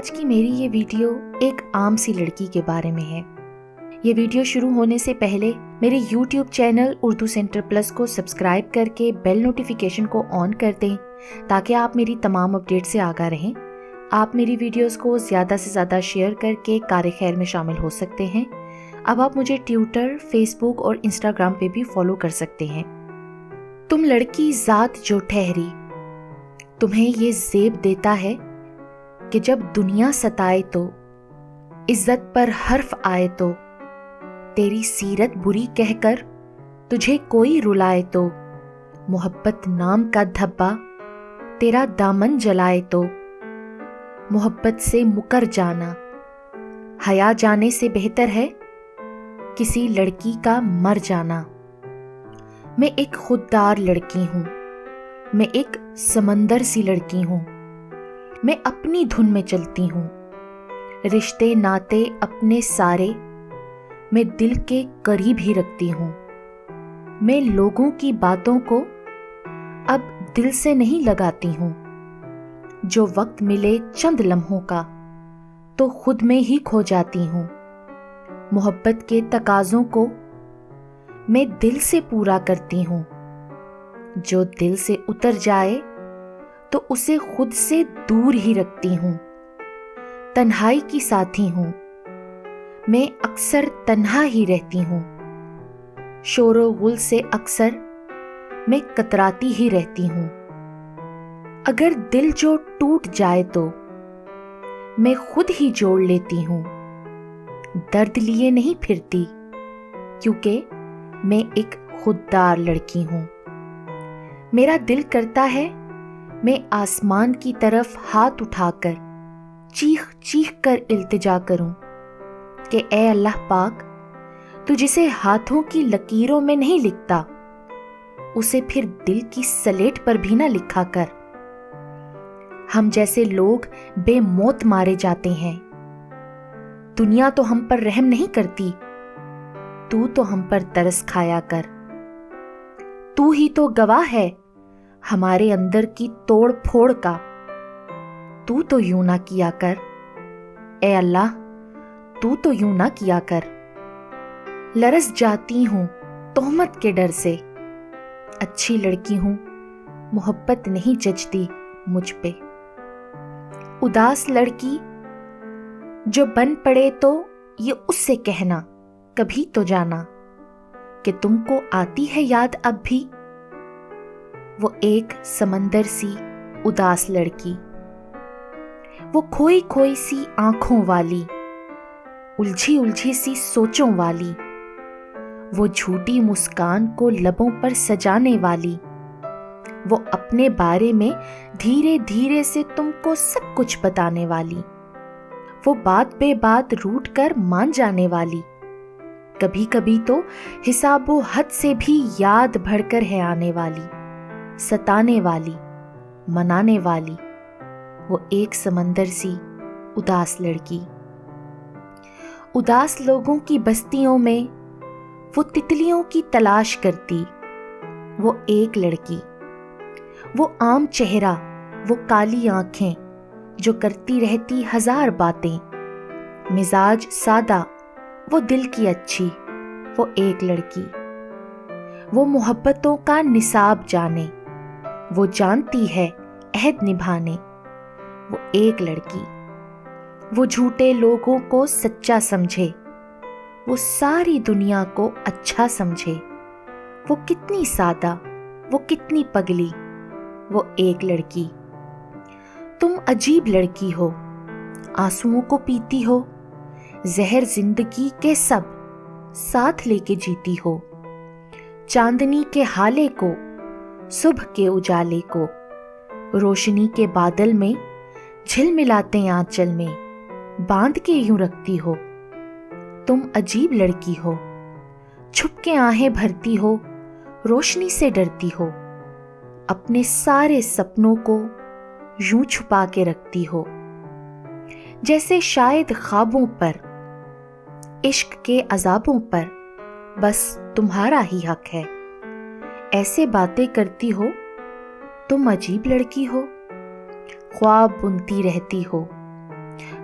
آج کی میری یہ ویڈیو ایک عام سی لڑکی کے بارے میں ہے۔ یہ ویڈیو شروع ہونے سے پہلے میرے YouTube channel Urdu centre plus کو سبسکرائب کر کے بیل نوٹیفیکیشن کو آن کر دیں تاکہ آپ میری تمام اپڈیٹ سے آگاہ رہیں۔ آپ میری ویڈیوز کو زیادہ سے زیادہ شیئر کر کے کار خیر میں شامل ہو سکتے ہیں۔ اب آپ مجھے ٹویٹر، فیس بک اور انسٹاگرام پہ بھی فالو کر سکتے ہیں۔ تم لڑکی ذات جو ٹھہری، تمہیں یہ زیب دیتا ہے کہ جب دنیا ستائے تو، عزت پر حرف آئے تو، تیری سیرت بری کہہ کر تجھے کوئی رلائے تو، محبت نام کا دھبا تیرا دامن جلائے تو، محبت سے مکر جانا حیا جانے سے بہتر ہے کسی لڑکی کا مر جانا۔ میں ایک خوددار لڑکی ہوں، میں ایک سمندر سی لڑکی ہوں، میں اپنی دھن میں چلتی ہوں، رشتے ناتے اپنے سارے میں دل کے قریب ہی رکھتی ہوں۔ میں لوگوں کی باتوں کو اب دل سے نہیں لگاتی ہوں، جو وقت ملے چند لمحوں کا تو خود میں ہی کھو جاتی ہوں۔ محبت کے تقاضوں کو میں دل سے پورا کرتی ہوں، جو دل سے اتر جائے تو اسے خود سے دور ہی رکھتی ہوں۔ تنہائی کی ساتھی ہوں، میں اکثر تنہا ہی رہتی ہوں، شور و غل سے اکثر میں کتراتی ہی رہتی ہوں۔ اگر دل جو ٹوٹ جائے تو میں خود ہی جوڑ لیتی ہوں، درد لیے نہیں پھرتی کیونکہ میں ایک خوددار لڑکی ہوں۔ میرا دل کرتا ہے میں آسمان کی طرف ہاتھ اٹھا کر چیخ چیخ کر التجا کروں کہ اے اللہ پاک، تو جسے ہاتھوں کی لکیروں میں نہیں لکھتا اسے پھر دل کی سلیٹ پر بھی نہ لکھا کر۔ ہم جیسے لوگ بے موت مارے جاتے ہیں، دنیا تو ہم پر رحم نہیں کرتی، تو ہم پر ترس کھایا کر۔ تو ہی تو گواہ ہے ہمارے اندر کی توڑ پھوڑ کا، تو یوں نہ کیا کر اے اللہ، تو یوں نہ کیا کر۔ لرز جاتی ہوں تہمت کے ڈر سے، اچھی لڑکی ہوں محبت نہیں جچتی مجھ پہ۔ اداس لڑکی جو بن پڑے تو یہ اس سے کہنا کبھی تو جانا کہ تم کو آتی ہے یاد اب بھی، وہ ایک سمندر سی اداس لڑکی، وہ کھوئی کھوئی سی آنکھوں والی، الجھی الجھی سی سوچوں والی، وہ جھوٹی مسکان کو لبوں پر سجانے والی، وہ اپنے بارے میں دھیرے دھیرے سے تم کو سب کچھ بتانے والی، وہ بات بے بات روٹ کر مان جانے والی، کبھی کبھی تو حساب و حد سے بھی یاد بڑھ کر ہے آنے والی، ستانے والی، منانے والی، وہ ایک سمندر سی اداس لڑکی۔ اداس لوگوں کی بستیوں میں وہ تتلیوں کی تلاش کرتی وہ ایک لڑکی، وہ عام چہرہ، وہ کالی آنکھیں جو کرتی رہتی ہزار باتیں، مزاج سادہ، وہ دل کی اچھی، وہ ایک لڑکی، وہ محبتوں کا نصاب جانے، وہ جانتی ہے عہد نبھانے، وہ ایک لڑکی، وہ جھوٹے لوگوں کو سچا سمجھے، وہ ساری دنیا کو اچھا سمجھے، وہ کتنی سادہ، وہ کتنی پگلی، وہ ایک لڑکی۔ تم عجیب لڑکی ہو، آنسوؤں کو پیتی ہو، زہر زندگی کے سب ساتھ لے کے جیتی ہو، چاندنی کے ہالے کو، صبح کے اجالے کو، روشنی کے بادل میں جھل ملاتے آنچل میں باندھ کے یوں رکھتی ہو۔ تم عجیب لڑکی ہو، چھپ کے آہیں بھرتی ہو، روشنی سے ڈرتی ہو، اپنے سارے سپنوں کو یوں چھپا کے رکھتی ہو، جیسے شاید خوابوں پر، عشق کے عذابوں پر بس تمہارا ہی حق ہے۔ ایسے باتیں کرتی ہو، تم عجیب لڑکی ہو، خواب بنتی رہتی ہو،